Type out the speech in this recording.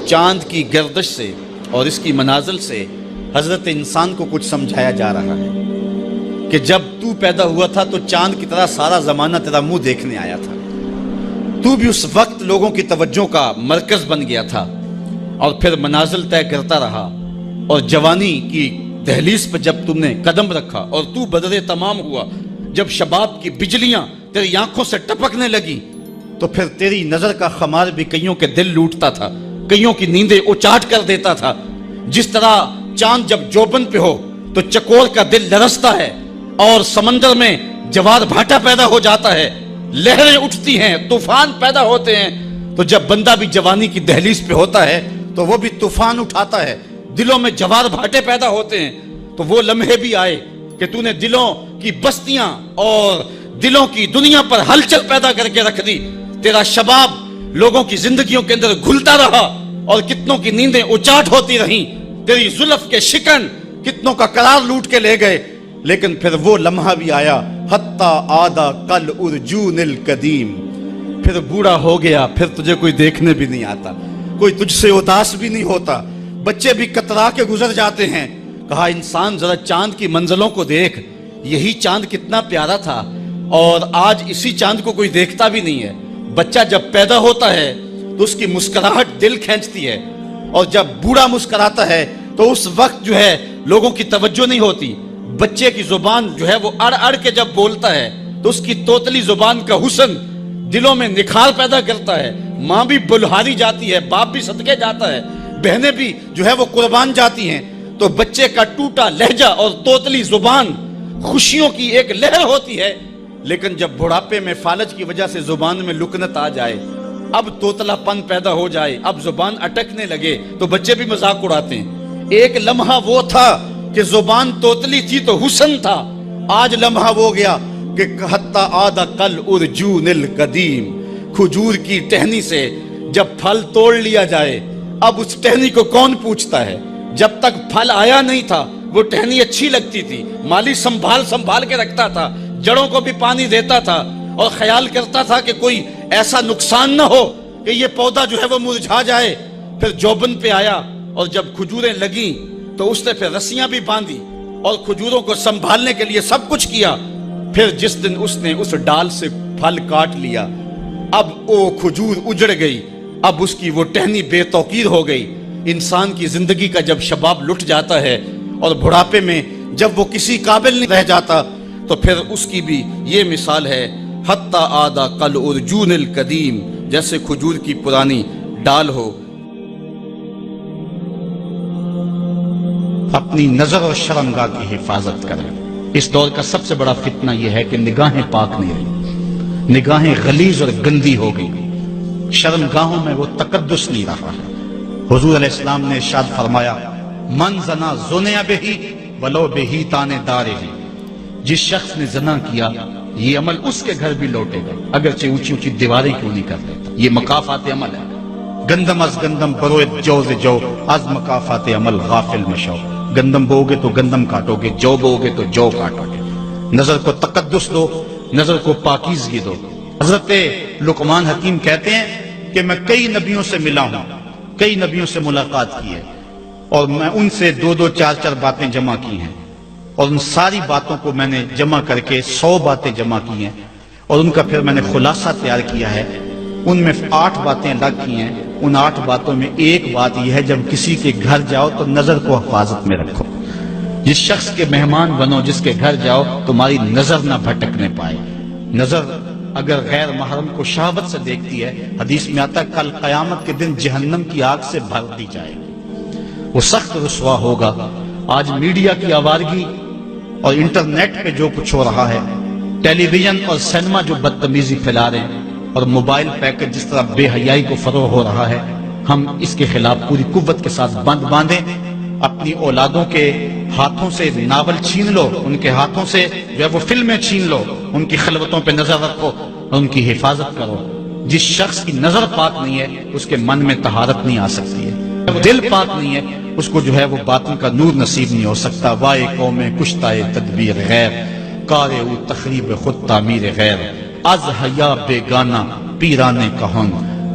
چاند کی گردش سے اور اس کی منازل سے حضرت انسان کو کچھ سمجھایا جا رہا ہے کہ جب تو پیدا ہوا تھا تو چاند کی طرح سارا زمانہ تیرا منہ دیکھنے آیا تھا، تو بھی اس وقت لوگوں کی توجہ کا مرکز بن گیا تھا، اور پھر منازل طے کرتا رہا، اور جوانی کی دہلیز پہ جب تم نے قدم رکھا اور تو بدر تمام ہوا، جب شباب کی بجلیاں تیری آنکھوں سے ٹپکنے لگی، تو پھر تیری نظر کا خمار بھی کئیوں کے دل لوٹتا تھا، کئیوں کی نیندیں اچاٹ کر دیتا تھا۔ جس طرح چاند جب جوبن پہ ہو تو چکور کا دل لرزتا ہے، اور سمندر میں جوار بھاٹا پیدا ہو جاتا ہے، لہریں اٹھتی ہیں، طوفان پیدا ہوتے ہیں، تو جب بندہ بھی جوانی کی دہلیز پہ ہوتا ہے تو وہ بھی طوفان اٹھاتا ہے، دلوں میں جوار بھاٹے پیدا ہوتے ہیں۔ تو وہ لمحے بھی آئے کہ تو نے دلوں کی بستیاں اور دلوں کی دنیا پر ہلچل پیدا کر کے رکھ دی۔ تیرا شباب لوگوں کی زندگیوں کے اندر گھلتا رہا، اور کتنوں کی نیندیں اچاٹ ہوتی رہیں، تیری زلف کے شکن کتنوں کا قرار لوٹ کے لے گئے۔ لیکن پھر وہ لمحہ بھی آیا، حتی آدھا کل ارجون القدیم، پھر بوڑھا ہو گیا، پھر تجھے کوئی دیکھنے بھی نہیں آتا، کوئی تجھ سے اداس بھی نہیں ہوتا، بچے بھی کترا کے گزر جاتے ہیں۔ کہا انسان ذرا چاند کی منزلوں کو دیکھ، یہی چاند کتنا پیارا تھا، اور آج اسی چاند کو کوئی دیکھتا بھی نہیں ہے۔ بچہ جب پیدا ہوتا ہے تو اس کی مسکراہٹ دل کھینچتی ہے، اور جب بوڑھا مسکراتا ہے تو اس وقت جو ہے لوگوں کی توجہ نہیں ہوتی۔ بچے کی زبان جو ہے وہ اڑ اڑ کے جب بولتا ہے تو اس کی توتلی زبان کا حسن دلوں میں نکھار پیدا کرتا ہے۔ ماں بھی بلہاری جاتی ہے، باپ بھی صدقے جاتا ہے، بہنیں بھی جو ہے وہ قربان جاتی ہیں۔ تو بچے کا ٹوٹا لہجہ اور توتلی زبان خوشیوں کی ایک لہر ہوتی ہے، لیکن جب بڑھاپے میں فالج کی وجہ سے زبان میں لکنت آ جائے، اب توتلا پن پیدا ہو جائے، اب زبان اٹکنے لگے، تو بچے بھی مذاق اڑاتے ہیں۔ ایک لمحہ وہ تھا کہ زبان توتلی تھی تو حسن تھا، آج لمحہ وہ گیا کہ حتی آدھا کل ارجون القدیم، کھجور کی ٹہنی سے جب پھل توڑ لیا جائے، اب اس ٹہنی کو کون پوچھتا ہے؟ جب تک پھل آیا نہیں تھا وہ ٹہنی اچھی لگتی تھی، مالی سنبھال کے رکھتا تھا، جڑوں کو بھی پانی دیتا تھا، اور خیال کرتا تھا کہ کوئی ایسا نقصان نہ ہو کہ یہ پودا جو ہے وہ مرجھا جائے۔ پھر جوبن پہ آیا، اور جب کھجوریں لگیں تو اس نے پھر رسیاں بھی باندھی اور کھجوروں کو سنبھالنے کے لیے سب کچھ کیا۔ پھر جس دن اس نے اس ڈال سے پھل کاٹ لیا، اب وہ کھجور اجڑ گئی، اب اس کی وہ ٹہنی بے توقیر ہو گئی۔ انسان کی زندگی کا جب شباب لٹ جاتا ہے اور بڑھاپے میں جب وہ کسی قابل نہیں رہ جاتا، تو پھر اس کی بھی یہ مثال ہے، حتی آدھا کل ارجون القدیم، جیسے کھجور کی پرانی ڈال ہو۔ اپنی نظر اور شرمگاہ کی حفاظت کریں۔ اس دور کا سب سے بڑا فتنہ یہ ہے کہ نگاہیں پاک نہیں رہی، نگاہیں غلیظ اور گندی ہو گئی، شرمگاہوں میں وہ تقدس نہیں رہا ہے۔ حضور علیہ السلام نے ارشاد فرمایا، من زنا زنیا بہی ولو بہی تانے دارے ہی، جس شخص نے زنا کیا یہ عمل اس کے گھر بھی لوٹے گا، اگرچہ اونچی اونچی دیواریں کیوں نہیں کر لیتا۔ یہ مکافات عمل ہے۔ گندم از گندم بروید جوز جو از مکافات عمل غافل مشو، گندم بو گے تو گندم کاٹو گے، جو بو گے تو جو کاٹو گے۔ نظر کو تقدس دو، نظر کو پاکیزگی دو۔ حضرت لقمان حکیم کہتے ہیں کہ میں کئی نبیوں سے ملا ہوں، کئی نبیوں سے ملاقات کی ہے، اور میں ان سے 2-2 4-4 باتیں جمع کی ہیں، اور ان ساری باتوں کو میں نے جمع کر کے 100 باتیں جمع کی ہیں، اور ان کا پھر میں نے خلاصہ تیار کیا ہے۔ ان میں 8 باتیں الگ کی ہیں۔ ان 8 باتوں میں ایک بات یہ ہے، جب کسی کے گھر جاؤ تو نظر کو حفاظت میں رکھو۔ جس شخص کے مہمان بنو، جس کے گھر جاؤ، تمہاری نظر نہ بھٹکنے پائے۔ نظر اگر غیر محرم کو شہوت سے دیکھتی ہے، حدیث میں آتا ہے کل قیامت کے دن جہنم کی آگ سے بھر دی جائے گی، وہ سخت رسوا ہوگا۔ آج میڈیا کی آوارگی اور انٹرنیٹ پہ جو کچھ ہو رہا ہے، ٹیلی ویژن اور سینما جو بدتمیزی پھیلا رہے ہیں، اور موبائل پیکج جس طرح بے حیائی کو فروغ ہو رہا ہے، ہم اس کے خلاف پوری قوت کے ساتھ بند باندھیں۔ اپنی اولادوں کے ہاتھوں سے ناول چھین لو، ان کے ہاتھوں سے جو ہے وہ فلمیں چھین لو، ان کی خلوتوں پہ نظر رکھو اور ان کی حفاظت کرو۔ جس شخص کی نظر پاک نہیں ہے اس کے من میں طہارت نہیں آ سکتی ہے، دل پاک نہیں ہے اس کو جو ہے وہ باطن کا نور نصیب نہیں ہو سکتا۔ وائے قوم کشتائے تدبیر غیر، کارے او تخریب خود تعمیر غیر، از حیا بیگانہ پیرانے کہن،